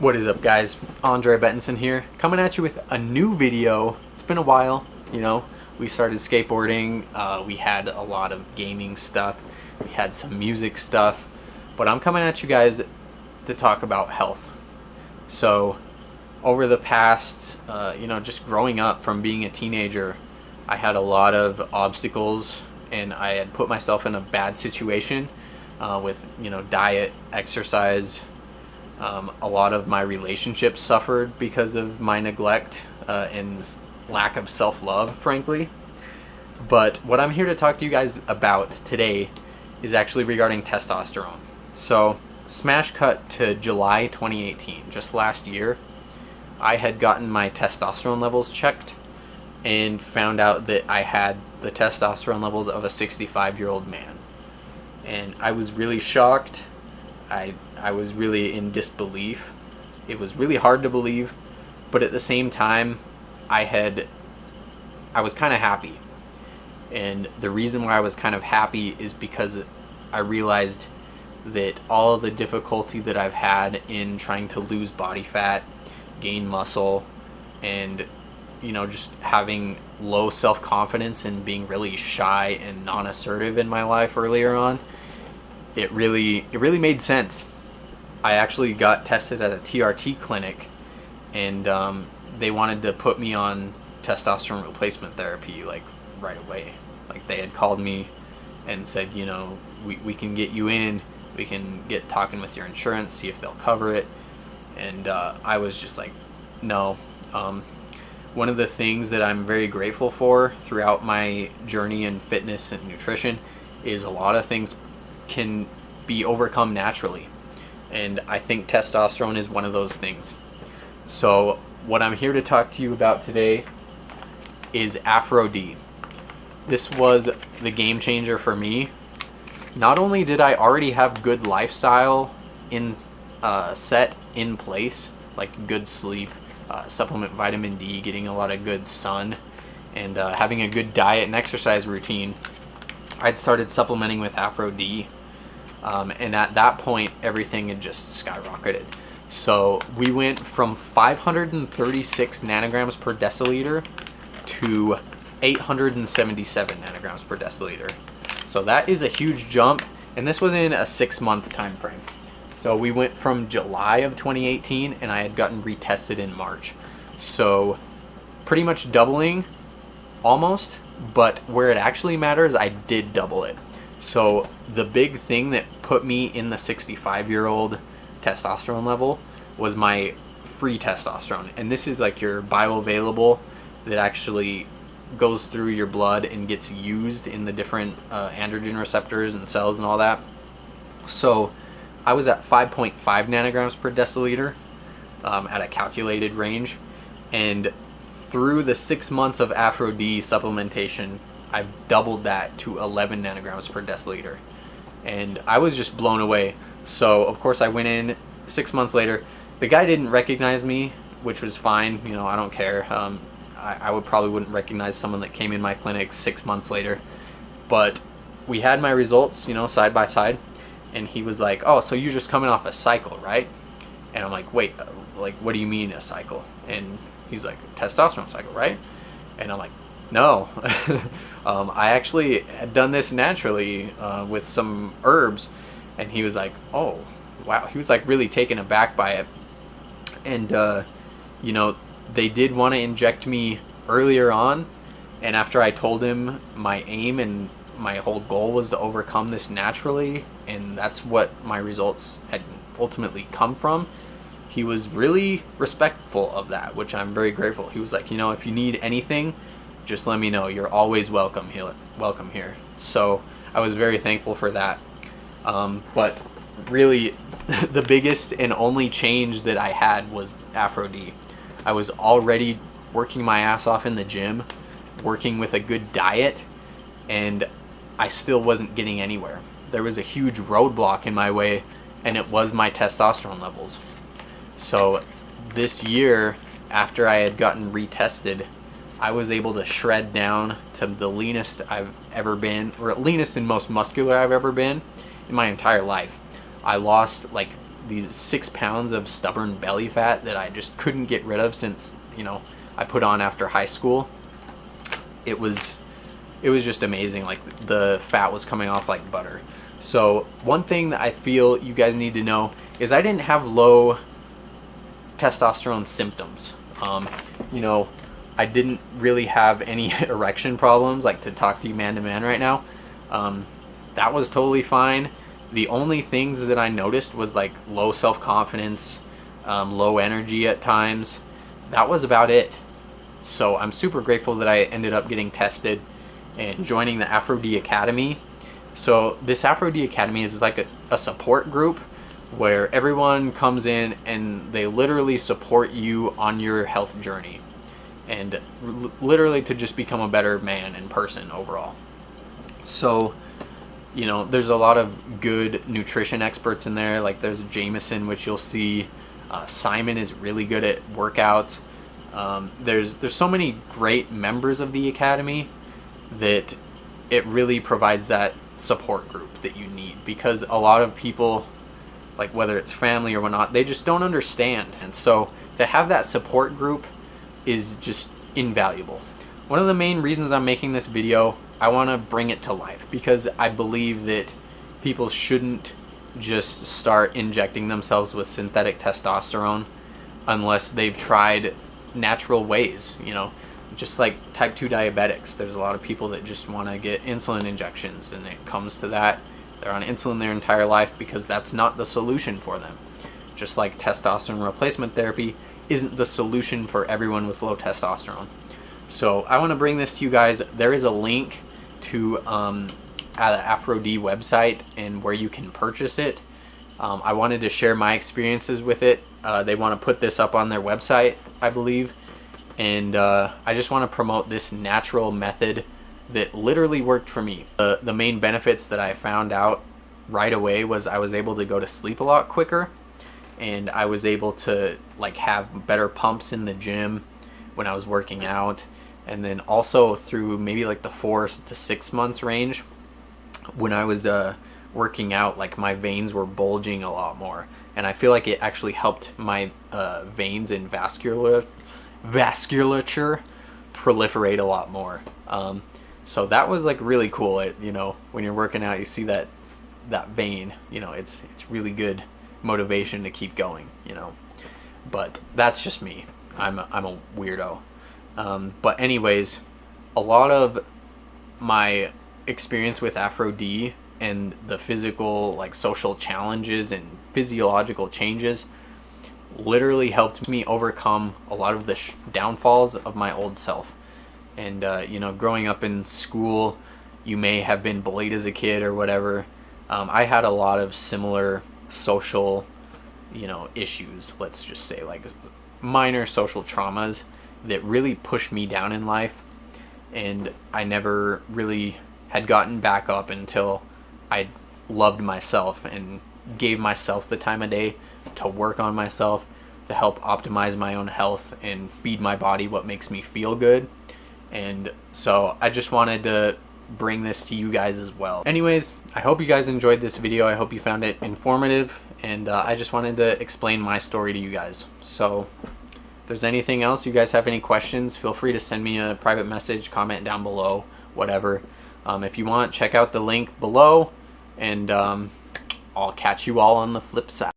What is up, guys? Andre Bettinson here, coming at you with a new video. It's been a while, we started skateboarding, we had a lot of gaming stuff, we had some music stuff, but I'm coming at you guys to talk about health. So over the past, just growing up from being a teenager, I had a lot of obstacles and I had put myself in a bad situation with, diet, exercise. A lot of my relationships suffered because of my neglect and lack of self-love, frankly. But what I'm here to talk to you guys about today is actually regarding testosterone. So, smash cut to July 2018, just last year, I had gotten my testosterone levels checked and found out that I had the testosterone levels of a 65-year-old man. And I was really shocked. I was really in disbelief. It was really hard to believe, but at the same time, I was kind of happy. And the reason why I was kind of happy is because I realized that all of the difficulty that I've had in trying to lose body fat, gain muscle, and just having low self-confidence and being really shy and non-assertive in my life earlier on, it really made sense. I actually got tested at a TRT clinic, and they wanted to put me on testosterone replacement therapy like right away. Like, they had called me and said, we can get you in, we can get talking with your insurance, see if they'll cover it. And I was just like, no. One of the things that I'm very grateful for throughout my journey in fitness and nutrition is a lot of things can be overcome naturally, and I think testosterone is one of those things. So what I'm here to talk to you about today is Aphro-D. This was the game changer for me. Not only did I already have good lifestyle set in place, like good sleep, supplement vitamin D, getting a lot of good sun, and having a good diet and exercise routine, I'd started supplementing with Aphro-D. And at that point, everything had just skyrocketed. So we went from 536 nanograms per deciliter to 877 nanograms per deciliter. So that is a huge jump, and this was in a 6-month time frame. So we went from July of 2018, and I had gotten retested in March. So pretty much doubling, almost, but where it actually matters, I did double it. So the big thing that put me in the 65-year-old testosterone level was my free testosterone. And this is like your bioavailable that actually goes through your blood and gets used in the different androgen receptors and cells and all that. So I was at 5.5 nanograms per deciliter at a calculated range. And through the 6 months of Aphro-D supplementation, I've doubled that to 11 nanograms per deciliter. And I was just blown away. So, of course, I went in 6 months later. The guy didn't recognize me, which was fine. I don't care. I probably wouldn't recognize someone that came in my clinic 6 months later. But we had my results, side by side. And he was like, oh, so you're just coming off a cycle, right? And I'm like, wait, what do you mean a cycle? And he's like, testosterone cycle, right? And I'm like, no. I actually had done this naturally with some herbs. And he was like, oh, wow. He was like really taken aback by it. And, they did want to inject me earlier on. And after I told him my aim and my whole goal was to overcome this naturally, and that's what my results had ultimately come from, he was really respectful of that, which I'm very grateful. He was like, if you need anything, just let me know. You're always welcome here. So I was very thankful for that. But really, the biggest and only change that I had was Aphro-D. I was already working my ass off in the gym, working with a good diet, and I still wasn't getting anywhere. There was a huge roadblock in my way, and it was my testosterone levels. So this year, after I had gotten retested, I was able to shred down to the leanest I've ever been, or leanest and most muscular I've ever been in my entire life. I lost like these 6 pounds of stubborn belly fat that I just couldn't get rid of since, you know, I put on after high school. It was just amazing. Like, the fat was coming off like butter. So one thing that I feel you guys need to know is I didn't have low testosterone symptoms. You know, I didn't really have any erection problems, like, to talk to you man to man right now. That was totally fine. The only things that I noticed was like low self-confidence, low energy at times. That was about it. So I'm super grateful that I ended up getting tested and joining the Aphro-D Academy. So this Aphro-D Academy is like a support group where everyone comes in and they literally support you on your health journey, and literally to just become a better man and person overall. So, you know, there's a lot of good nutrition experts in there. Like, there's Jameson, which you'll see. Simon is really good at workouts. There's so many great members of the academy that it really provides that support group that you need, because a lot of people, like, whether it's family or whatnot, they just don't understand. And so to have that support group is just invaluable. One of the main reasons I'm making this video, I want to bring it to life, because I believe that people shouldn't just start injecting themselves with synthetic testosterone unless they've tried natural ways. You know, just like type 2 diabetics, there's a lot of people that just want to get insulin injections, and it comes to that, they're on insulin their entire life because that's not the solution for them. Just like testosterone replacement therapy isn't the solution for everyone with low testosterone. So I want to bring this to you guys. There is a link to the Aphro-D website and where you can purchase it. I wanted to share my experiences with it. They want to put this up on their website, I believe. And I just want to promote this natural method that literally worked for me. The main benefits that I found out right away was I was able to go to sleep a lot quicker, and I was able to, like, have better pumps in the gym when I was working out. And then also through maybe like the 4 to 6 months range, when I was working out, like, my veins were bulging a lot more, and I feel like it actually helped my veins and vasculature proliferate a lot more. So that was, like, really cool. You know, when you're working out, you see that vein, you know, it's really good motivation to keep going, you know. But that's just me. I'm a weirdo. But anyways, a lot of my experience with Aphro-D and the physical, like, social challenges and physiological changes literally helped me overcome a lot of the downfalls of my old self. And you know, growing up in school, you may have been bullied as a kid or whatever. I had a lot of similar social, you know, issues, let's just say, like minor social traumas that really pushed me down in life, and I never really had gotten back up until I loved myself and gave myself the time of day to work on myself, to help optimize my own health and feed my body what makes me feel good. And so I just wanted to bring this to you guys as well. Anyways, I hope you guys enjoyed this video. I hope you found it informative, and I just wanted to explain my story to you guys. So if there's anything else, you guys have any questions, feel free to send me a private message, comment down below, whatever. If you want, check out the link below, and I'll catch you all on the flip side.